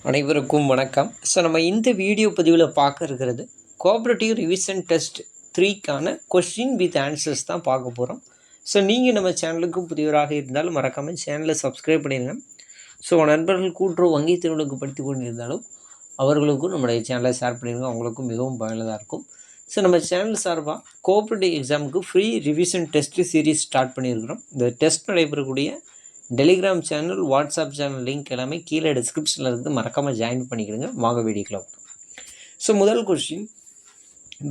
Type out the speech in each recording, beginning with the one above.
அனைவருக்கும் வணக்கம். நம்ம இந்த வீடியோ பதிவில் பார்க்க இருக்கிறது கோஆப்ரேட்டிவ் ரிவிஷன் டெஸ்ட் 3க்கான கொஸ்டின் வித் ஆன்சர்ஸ் தான் பார்க்க போகிறோம். நீங்கள் நம்ம சேனலுக்கு புதியவராக இருந்தாலும் மறக்காமல் சேனலை சப்ஸ்கிரைப் பண்ணிடுங்க. நண்பர்கள் கூட்டுறவு வங்கி தேர்வுகளுக்கு படித்து கொண்டிருந்தாலும் அவர்களுக்கும் நம்முடைய சேனலை ஷேர் பண்ணிடுங்க. அவங்களுக்கும் மிகவும் பயனுள்ளதாக இருக்கும். நம்ம சேனல் சார்பாக கோஆப்ரேட்டிவ் எக்ஸாமுக்கு free revision test series start பண்ணியிருக்கிறோம். இந்த டெஸ்ட் நடைபெறக்கூடிய Telegram channel, WhatsApp channel link எல்லாமே கீழே டிஸ்கிரிப்ஷனில் இருந்து மறக்காமல் ஜாயின் பண்ணிக்கிடுங்க. வாங்க வீடியோக்குள்ள. முதல் கொஸ்டின்,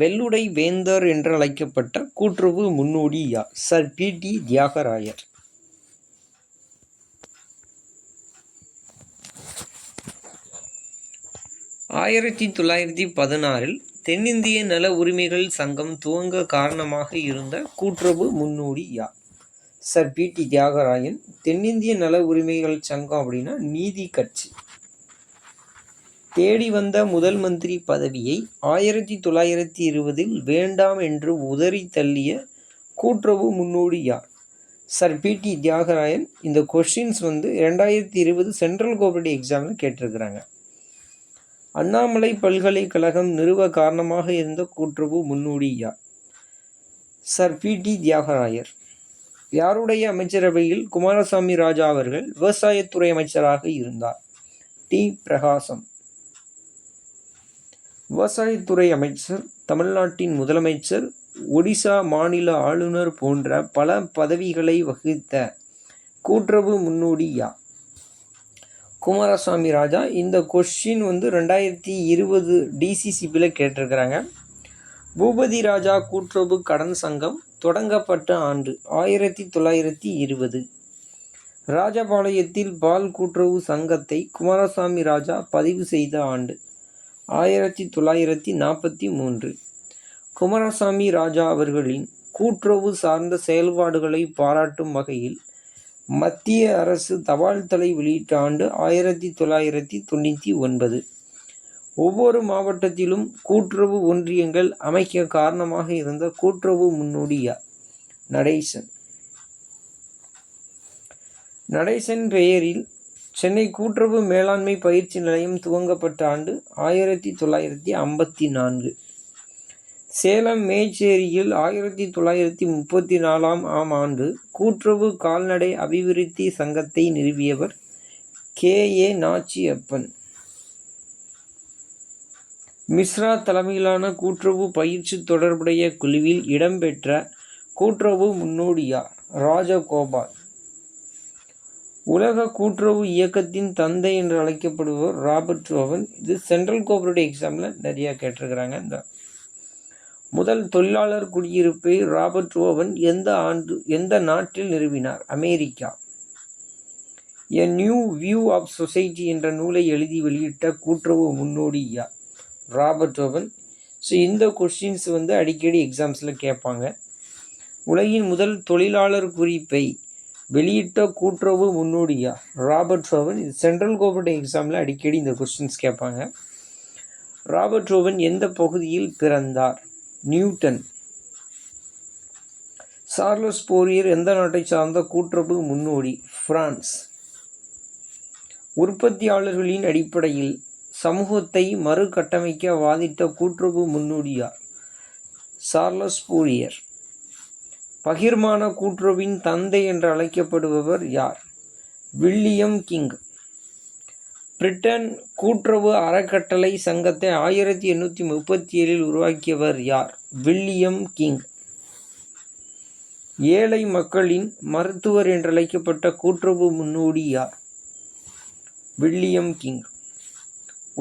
வெள்ளுடை வேந்தர் என்று அழைக்கப்பட்ட கூட்டுறவு முன்னோடி யார்? சர் பி.டி. தியாகராயர். ஆயிரத்தி 1916 தென்னிந்திய நல உரிமைகள் சங்கம் துவங்க காரணமாக இருந்த கூட்டுறவு முன்னோடி யார்? சர் பி.டி. தியாகராயன். தென்னிந்திய நல உரிமைகள் சங்கம் அப்படின்னா நீதி கட்சி. தேடி வந்த முதல் மந்திரி பதவியை 1920 வேண்டாம் என்று உதறி தள்ளிய கூட்டுறவு முன்னோடி யார்? சர் பி.டி. தியாகராயன். இந்த கொஸ்டின்ஸ் 2020 சென்ட்ரல் கோஆப்ரேட்டிவ் எக்ஸாமில் கேட்டிருக்கிறாங்க. அண்ணாமலை பல்கலைக்கழகம் நிறுவ காரணமாக இருந்த கூட்டுறவு முன்னோடி யார்? சர் பி.டி. தியாகராயர். யாருடைய அமைச்சரவையில் குமாரசாமி ராஜா அவர்கள் விவசாயத்துறை அமைச்சராக இருந்தார்? டி. பிரகாசம். விவசாயத்துறை அமைச்சர், தமிழ்நாட்டின் முதலமைச்சர், ஒடிசா மாநில ஆளுநர் போன்ற பல பதவிகளை வகித்த கூட்டுறவு முன்னோடி யார்? குமாரசாமி ராஜா. இந்த கொஸ்டின் 2020 டிசிசிபியில் கேட்டிருக்கிறாங்க. பூபதி ராஜா கூட்டுறவு கடன் சங்கம் தொடங்கப்பட்ட ஆண்டு 1920. ராஜபாளையத்தில் பால் கூட்டுறவு சங்கத்தை குமாரசாமி ராஜா பதிவு செய்த ஆண்டு 1943. குமாரசாமி ராஜா அவர்களின் கூட்டுறவு சார்ந்த செயல்பாடுகளை பாராட்டும் வகையில் மத்திய அரசு தபால் தலை வெளியிட்ட ஆண்டு 1999. ஒவ்வொரு மாவட்டத்திலும் கூட்டுறவு ஒன்றியங்கள் அமைக்க காரணமாக இருந்த கூட்டுறவு முன்னோடி யார்? நடேசன். நடேசன் பெயரில் சென்னை கூட்டுறவு மேலாண்மை பயிற்சி நிலையம் துவங்கப்பட்ட ஆண்டு 1954. சேலம் மேச்சேரியில் 1934 ஆண்டு கூட்டுறவு கால்நடை அபிவிருத்தி சங்கத்தை நிறுவியவர் கே.ஏ. நாச்சியப்பன். மிஸ்ரா தலைமையிலான கூட்டுறவு பயிற்சி தொடர்புடைய குழுவில் இடம்பெற்ற கூட்டுறவு முன்னோடி யார்? ராஜகோபால். உலக கூட்டுறவு இயக்கத்தின் தந்தை என்று அழைக்கப்படுபவர் ராபர்ட் ஓவன். இது சென்ட்ரல் கோஆப்ரேட்டிவ் எக்ஸாமில் நிறையா கேட்டிருக்கிறாங்க. இந்த முதல் தொழிலாளர் குடியிருப்பை ராபர்ட் ஓவன் எந்த நாட்டில் நிறுவினார்? America. A new view of society என்ற நூலை எழுதி வெளியிட்ட கூட்டுறவு முன்னோடி யார்? Robert oven. இந்த கொஸ்டின்ஸ் அடிக்கடி எக்ஸாம்ஸில் கேட்பாங்க. உலகின் முதல் தொழிலாளர் குறிப்பை வெளியிட்ட கூட்டுறவு முன்னோடி யார்? Robert oven. இது சென்ட்ரல் கோஆப்ரேட்டிவ் எக்ஸாமில் அடிக்கடி இந்த கொஸ்டின்ஸ் கேட்பாங்க. ராபர்ட் ஓவன் எந்த பகுதியில் பிறந்தார்? நியூட்டன். சார்லஸ் போரியர் எந்த நாட்டை சார்ந்த கூட்டுறவு முன்னோடி? பிரான்ஸ். உற்பத்தியாளர்களின் அடிப்படையில் சமூகத்தை மறுகட்டமைக்க வாதிட்ட கூட்டுறவு முன்னோடி யார்? Charles Fourier. பகிர்மான கூட்டுறவின் தந்தை என்று அழைக்கப்படுபவர் யார்? William king. பிரிட்டன் கூட்டுறவு அறக்கட்டளை சங்கத்தை 1837 உருவாக்கியவர் யார்? William king. ஏழை மக்களின் மருத்துவர் என்று அழைக்கப்பட்ட கூட்டுறவு முன்னோடி யார்? William king.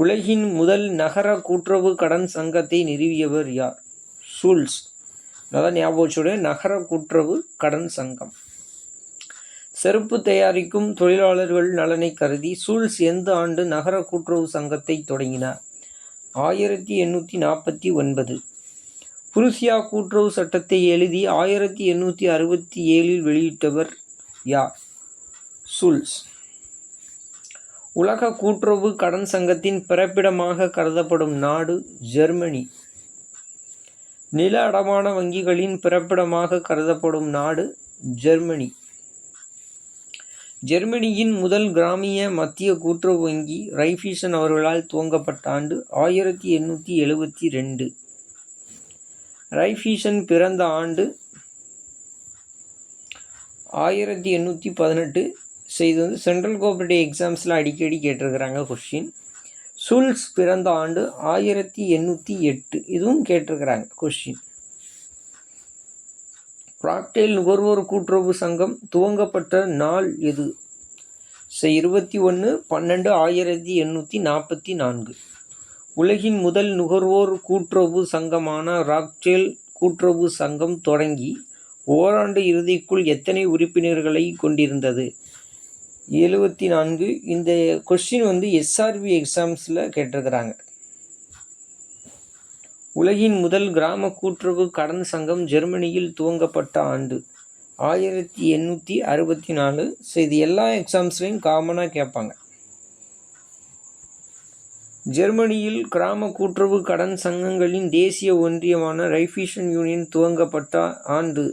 உலகின் முதல் நகர கூட்டுறவு கடன் சங்கத்தை நிறுவியவர் யார்? சூல்ஸ். அதான் ஞாபகம், நகர கூட்டுறவு கடன் சங்கம். செருப்பு தயாரிக்கும் தொழிலாளர்கள் நலனை கருதி சூல்ஸ் எந்த ஆண்டு நகர கூட்டுறவு சங்கத்தை தொடங்கினார்? 1849. புருசியா கூட்டுறவு சட்டத்தை எழுதி 1867 வெளியிட்டவர் யார்? சூல்ஸ். உலக கூட்டுறவு கடன் சங்கத்தின் பிறப்பிடமாக கருதப்படும் நாடு ஜெர்மனி. நில அடமான வங்கிகளின் பிறப்பிடமாக கருதப்படும் நாடு ஜெர்மனி. ஜெர்மனியின் முதல் கிராமிய மத்திய கூட்டுறவு வங்கி ரைஃபீசன் அவர்களால் துவங்கப்பட்ட ஆண்டு 1872. ரைஃபீசன் பிறந்த ஆண்டு 1818. இது வந்து சென்ட்ரல் கோஆபரேட்டிவ் எக்ஸாம்ஸில் அடிக்கடி கேட்டிருக்கிறாங்க கொஸ்டின். சுல்ஸ் பிறந்த ஆண்டு 1808. இதுவும் கேட்டிருக்கிறாங்க கொஸ்டின். ராக்டேல் நுகர்வோர் கூட்டுறவு சங்கம் துவங்கப்பட்ட நாள் எது? 21/12/1844. உலகின் முதல் நுகர்வோர் கூட்டுறவு சங்கமான ராக்டேல் கூட்டுறவு சங்கம் தொடங்கி ஓராண்டு இறுதிக்குள் எத்தனை உறுப்பினர்களை கொண்டிருந்தது? 74. இந்த கொஸ்டின் வந்து எஸ்ஆர்பி எக்ஸாம்ஸில் கேட்டிருக்கிறாங்க. உலகின் முதல் கிராம கூட்டுறவு கடன் சங்கம் ஜெர்மனியில் துவங்கப்பட்ட ஆண்டு 1864. இது எல்லா எக்ஸாம்ஸ்லையும் காமனாக கேட்பாங்க. ஜெர்மனியில் கிராம கூட்டுறவு கடன் சங்கங்களின் தேசிய ஒன்றியமான ரைஃபீசன் யூனியன் துவங்கப்பட்ட ஆண்டு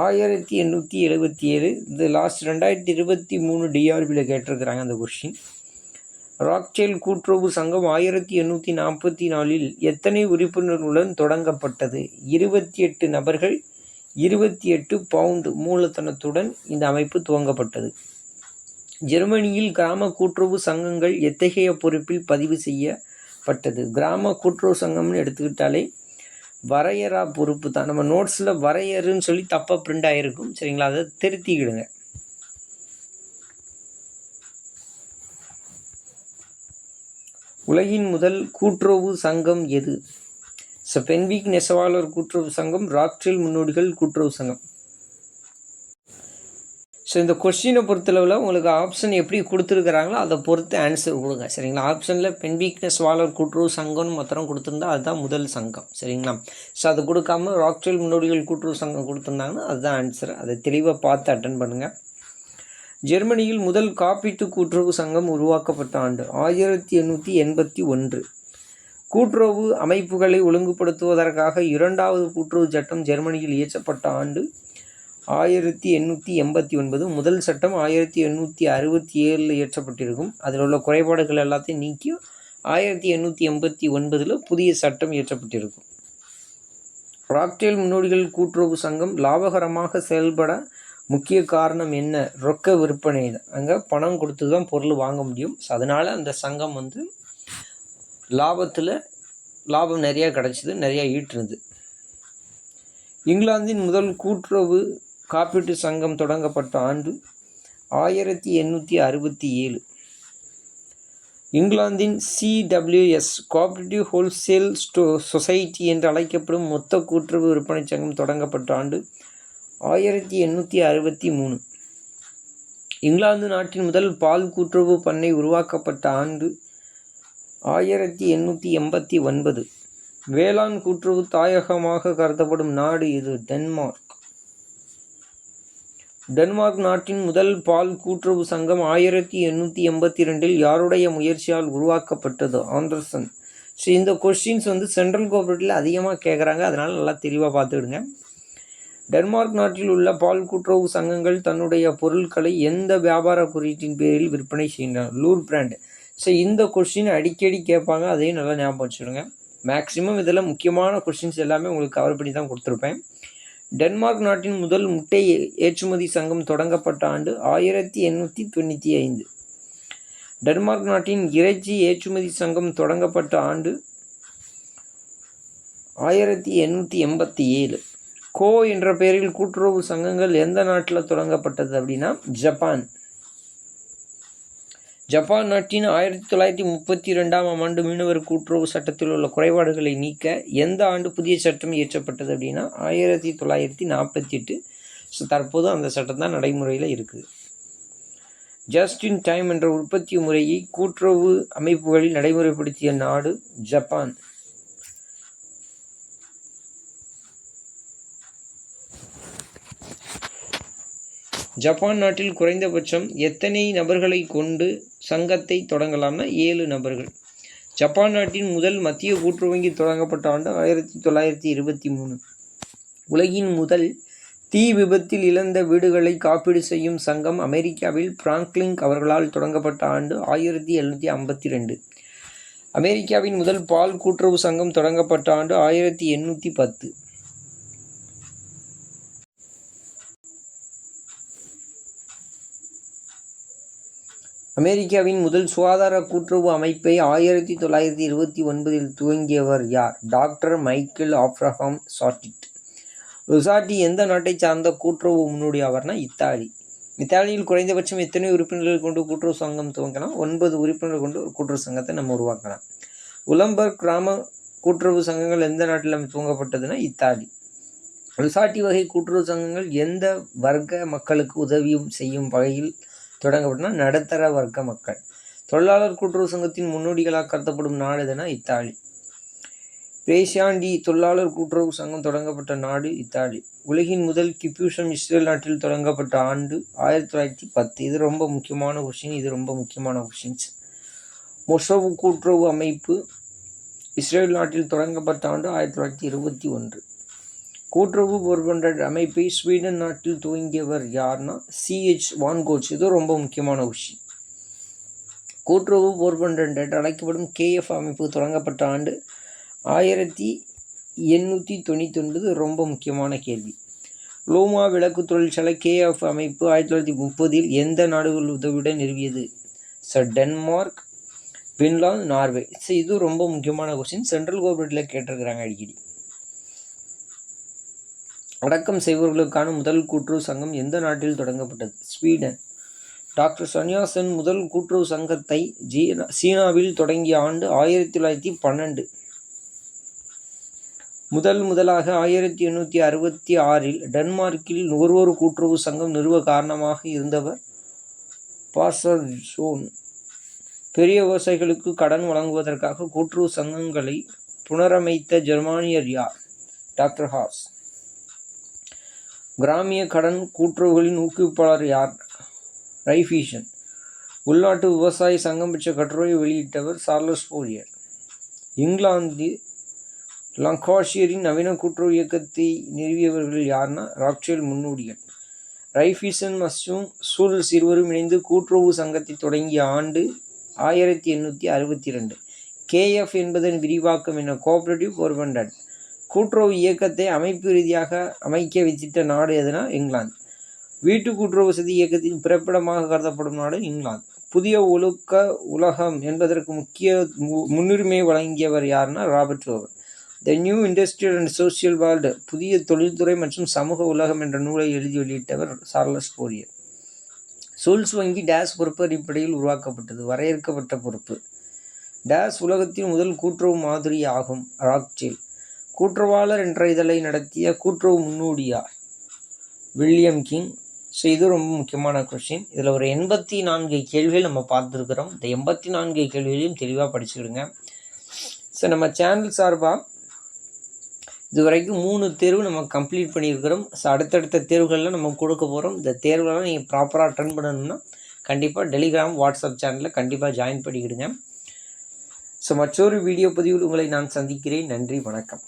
1877. இது லாஸ்ட் 2023 டிஆர்பியில் கேட்டிருக்கிறாங்க அந்த கொஸ்டின். ராக்டேல் கூட்டுறவு சங்கம் 1844 எத்தனை உறுப்பினர்களுடன் தொடங்கப்பட்டது? 28 நபர்கள் 28 பவுண்ட் மூலதனத்துடன் இந்த அமைப்பு துவங்கப்பட்டது. ஜெர்மனியில் கிராம கூட்டுறவு சங்கங்கள் எத்தகைய பொறுப்பில் பதிவு செய்யப்பட்டது? கிராம கூட்டுறவு சங்கம்னு எடுத்துக்கிட்டாலே வரையறா பொறுப்பு தான். நம்ம நோட்ஸில் வரையறுன்னு சொல்லி தப்பாக பிரிண்ட் ஆகிருக்கும், சரிங்களா? அதை திருத்திக்கிடுங்க. உலகின் முதல் கூட்டுறவு சங்கம் எது? பென்விக் நெசவாளர் கூட்டுறவு சங்கம், ராக்டேல் முன்னோடிகள் கூட்டுறவு சங்கம். இந்த கொஸ்டினை பொறுத்தளவில் உங்களுக்கு ஆப்ஷன் எப்படி கொடுத்துருக்குறாங்களோ அதை பொறுத்து ஆன்சர் கொடுங்க, சரிங்களா? ஆப்ஷனில் பென்விக் நெசவாளர் கூட்டுறவு சங்கம்னு மாத்திரம் கொடுத்துருந்தா அதுதான் முதல் சங்கம், சரிங்களா? அது கொடுக்காம ராக்டேல் முன்னோடிகள் கூட்டுறவு சங்கம் கொடுத்துருந்தாங்கன்னா அதுதான் ஆன்சர். அதை தெளிவாக பார்த்து அட்டன் பண்ணுங்கள். ஜெர்மனியில் முதல் காப்பீட்டு கூட்டுறவு சங்கம் உருவாக்கப்பட்ட ஆண்டு 1881. கூட்டுறவு அமைப்புகளை ஒழுங்குபடுத்துவதற்காக இரண்டாவது கூட்டுறவு சட்டம் ஜெர்மனியில் இயற்றப்பட்ட ஆண்டு 1889. முதல் சட்டம் 1867 இயற்றப்பட்டிருக்கும். அதில் உள்ள குறைபாடுகள் எல்லாத்தையும் நீக்கி 1889 புதிய சட்டம் இயற்றப்பட்டிருக்கும். ராக்டேல் முன்னோடிகள் கூட்டுறவு சங்கம் லாபகரமாக செயல்பட முக்கிய காரணம் என்ன? ரொக்க விற்பனை தான். அங்கே பணம் கொடுத்து தான் பொருள் வாங்க முடியும். அதனால் அந்த சங்கம் வந்து லாபம் நிறையா கிடச்சிது, நிறையா ஈட்டுருது. இங்கிலாந்தின் முதல் கூட்டுறவு காப்பீட்டு சங்கம் தொடங்கப்பட்ட ஆண்டு 1867. இங்கிலாந்தின் CWS கோஆபரேட்டிவ் ஹோல்சேல் சொசைட்டி என்று அழைக்கப்படும் மொத்த கூட்டுறவு விற்பனை சங்கம் தொடங்கப்பட்ட ஆண்டு 1863. இங்கிலாந்து நாட்டின் முதல் பால் கூட்டுறவு பண்ணை உருவாக்கப்பட்ட ஆண்டு 1889. வேளாண் கூட்டுறவு தாயகமாக கருதப்படும் நாடு இது? டென்மார்க். டென்மார்க் நாட்டின் முதல் பால் கூட்டுறவு சங்கம் 1882 யாருடைய முயற்சியால் உருவாக்கப்பட்டது? ஆண்டர்சன். இந்த கொஸ்டின்ஸ் வந்து சென்ட்ரல் கோஆபரேட்டிவில் அதிகமாக கேட்குறாங்க, அதனால் நல்லா தெளிவாக பார்த்துக்கிடுங்க. டென்மார்க் நாட்டில் உள்ள பால் கூட்டுறவு சங்கங்கள் தன்னுடைய பொருட்களை எந்த வியாபார குறியீட்டின் பேரில் விற்பனை செய்கின்றன? லூர் பிராண்ட். இந்த கொஸ்டின் அடிக்கடி கேட்பாங்க, அதையும் நல்லா ஞாபகம் வச்சுடுங்க. மேக்ஸிமம் இதில் முக்கியமான கொஸ்டின்ஸ் எல்லாமே உங்களுக்கு கவர் பண்ணி தான் கொடுத்துருப்பேன். டென்மார்க் நாட்டின் முதல் முட்டை ஏற்றுமதி சங்கம் தொடங்கப்பட்ட ஆண்டு 1895. டென்மார்க் நாட்டின் இறைச்சி ஏற்றுமதி சங்கம் தொடங்கப்பட்ட ஆண்டு 1887. கோ என்ற பெயரில் கூட்டுறவு சங்கங்கள் எந்த நாட்டில் தொடங்கப்பட்டது அப்படின்னா ஜப்பான். ஜப்பான் நாட்டின் 1932ஆம் ஆண்டு மீனவர் கூட்டுறவு சட்டத்தில் உள்ள குறைபாடுகளை நீக்க எந்த ஆண்டு புதிய சட்டம் இயற்றப்பட்டது அப்படின்னா 1948. தற்போது அந்த சட்டம் தான் நடைமுறையில் இருக்குது. ஜஸ்ட் இன் டைம் என்ற உற்பத்தி முறையை கூட்டுறவு அமைப்புகளில் நடைமுறைப்படுத்திய நாடு ஜப்பான். ஜப்பான் நாட்டில் குறைந்தபட்சம் எத்தனை நபர்களை கொண்டு சங்கத்தை தொடங்கலாம்னா 7 நபர்கள். ஜப்பான் நாட்டின் முதல் மத்திய கூட்டுறவு வங்கி தொடங்கப்பட்ட ஆண்டு 1923. உலகின் முதல் தீ விபத்தில் இழந்த வீடுகளை காப்பீடு செய்யும் சங்கம் அமெரிக்காவில் பிராங்க்லின் அவர்களால் தொடங்கப்பட்ட ஆண்டு 1752. அமெரிக்காவின் முதல் பால் கூட்டுறவு சங்கம் தொடங்கப்பட்ட ஆண்டு 1810. அமெரிக்காவின் முதல் சுகாதார கூட்டுறவு அமைப்பை 1929 துவங்கியவர் யார்? Doctor Michael Abraham Shadid. ருசாட்டி எந்த நாட்டை சார்ந்த கூட்டுறவு முன்னோடி ஆவார்னா இத்தாலி. இத்தாலியில் குறைந்தபட்சம் எத்தனை உறுப்பினர்கள் கொண்டு கூட்டுறவு சங்கம் துவங்கலாம்? 9 உறுப்பினர்கள் கொண்டு ஒரு கூட்டுறவு சங்கத்தை நம்ம உருவாக்கலாம். உலம்பர்க் கிராம கூட்டுறவு சங்கங்கள் எந்த நாட்டில் துவங்கப்பட்டதுன்னா இத்தாலி. ருசாட்டி வகை கூட்டுறவு சங்கங்கள் எந்த வர்க்க மக்களுக்கு உதவியும் செய்யும் வகையில் தொடங்கப்பட்டனா நடுத்தர வர்க்க மக்கள். தொழிலாளர் கூட்டுறவு சங்கத்தின் முன்னோடிகளாக கருதப்படும் நாடு எதுனா இத்தாலி. பிரேசியாண்டி தொழிலாளர் கூட்டுறவு சங்கம் தொடங்கப்பட்ட நாடு இத்தாலி. உலகின் முதல் கிப்யூஷம் இஸ்ரேல் நாட்டில் தொடங்கப்பட்ட ஆண்டு 1910. இது ரொம்ப முக்கியமான கொஷின்ஸ். மொசோவ் கூட்டுறவு அமைப்பு இஸ்ரேல் நாட்டில் தொடங்கப்பட்ட ஆண்டு 1921. கூட்டுறவு போர்பண்டட் அமைப்பை ஸ்வீடன் நாட்டில் துவங்கியவர் யார்னா C.H. வான்கோச். இது ரொம்ப முக்கியமான கொஷின். கூட்டுறவு போர்பண்டட் அழைக்கப்படும் KF அமைப்பு தொடங்கப்பட்ட ஆண்டு 1899. ரொம்ப முக்கியமான கேள்வி. லோமா விளக்கு தொழிற்சாலை KF அமைப்பு 1930 எந்த நாடுகள் உதவியுடன் நிறுவியது? Denmark, Finland, Norway. இது ரொம்ப முக்கியமான கொஸ்டின். சென்ட்ரல் கவர்மெண்ட்டில் கேட்டிருக்கிறாங்க அடிக்கடி. அடக்கம் செய்வர்களுக்கான முதல் கூட்டுறவு சங்கம் எந்த நாட்டில் தொடங்கப்பட்டது? ஸ்வீடன். டாக்டர் சன்யாசன் முதல் கூட்டுறவு சங்கத்தை சீனாவில் தொடங்கிய ஆண்டு 1912. முதலாக 1866 டென்மார்க்கில் நுகர்வோர் கூட்டுறவு சங்கம் நிறுவ காரணமாக இருந்தவர் பார்சர்ஜோன். பெரிய விவசாயிகளுக்கு கடன் வழங்குவதற்காக கூட்டுறவு சங்கங்களை புனரமைத்த ஜெர்மானியர் யார்? Doctor has. கிராமிய கடன் கூட்டுறவுகளின் ஊக்குவிப்பாளர் யார்? ரைஃபீஷன். உள்நாட்டு விவசாய சங்கம் பெற்ற கட்டுரையை வெளியிட்டவர் சார்லஸ் ஃபோரியர். இங்கிலாந்து லங்காஷியரின் நவீன கூட்டுறவு இயக்கத்தை நிறுவியவர்கள் யார்னா ராக்செல் முன்னோடிகள். ரைஃபீசன் மற்றும் சூல்ஸ் இருவரும் இணைந்து கூட்டுறவு சங்கத்தை தொடங்கிய ஆண்டு 1862. KF என்பதன் விரிவாக்கம் என்ன? கோஆபரேட்டிவ் போர்பண்டட். கூட்டுறவு இயக்கத்தை அமைப்பு ரீதியாக அமைக்க வித்திட்ட நாடு எதுனா இங்கிலாந்து. வீட்டு கூட்டுறவு வசதி இயக்கத்தின் பிறப்பிடமாக கருதப்படும் நாடு இங்கிலாந்து. புதிய ஒழுக்க உலகம் என்பதற்கு முன்னுரிமை வழங்கியவர் யாருன்னா Robert over. The new industrial and social world, புதிய தொழில்துறை மற்றும் சமூக உலகம் என்ற நூலை எழுதி வெளியிட்டவர் சார்லஸ் ஃபோரியர். சூல்ஸ் வங்கி டேஸ் பொறுப்பு அடிப்படையில் உருவாக்கப்பட்டது? வரையறுக்கப்பட்ட பொறுப்பு. டேஸ் உலகத்தின் முதல் கூட்டுறவு மாதிரி ஆகும்? ராக்செல். கூட்டுறவாளர் என்ற இதழை நடத்திய கூட்டுறவு முன்னோடியார்? William king. இது ரொம்ப முக்கியமான கொஸ்டின். இதில் ஒரு 84 கேள்விகள் நம்ம பார்த்துருக்குறோம். இந்த 84 கேள்விகளையும் தெளிவாக படிச்சுக்கிடுங்க. நம்ம சேனல் சார்பாக இதுவரைக்கும் 3 தேர்வு நம்ம கம்ப்ளீட் பண்ணியிருக்கிறோம். அடுத்தடுத்த தேர்வுகளில் நம்ம கொடுக்க போகிறோம். இந்த தேர்வுகளெலாம் நீங்கள் ப்ராப்பராக அட்டன் பண்ணணும்னா கண்டிப்பாக டெலிகிராம், வாட்ஸ்அப் சேனலில் கண்டிப்பாக ஜாயின் பண்ணிக்கிடுங்க. மற்றொரு வீடியோ பதிவில் உங்களை நான் சந்திக்கிறேன். நன்றி, வணக்கம்.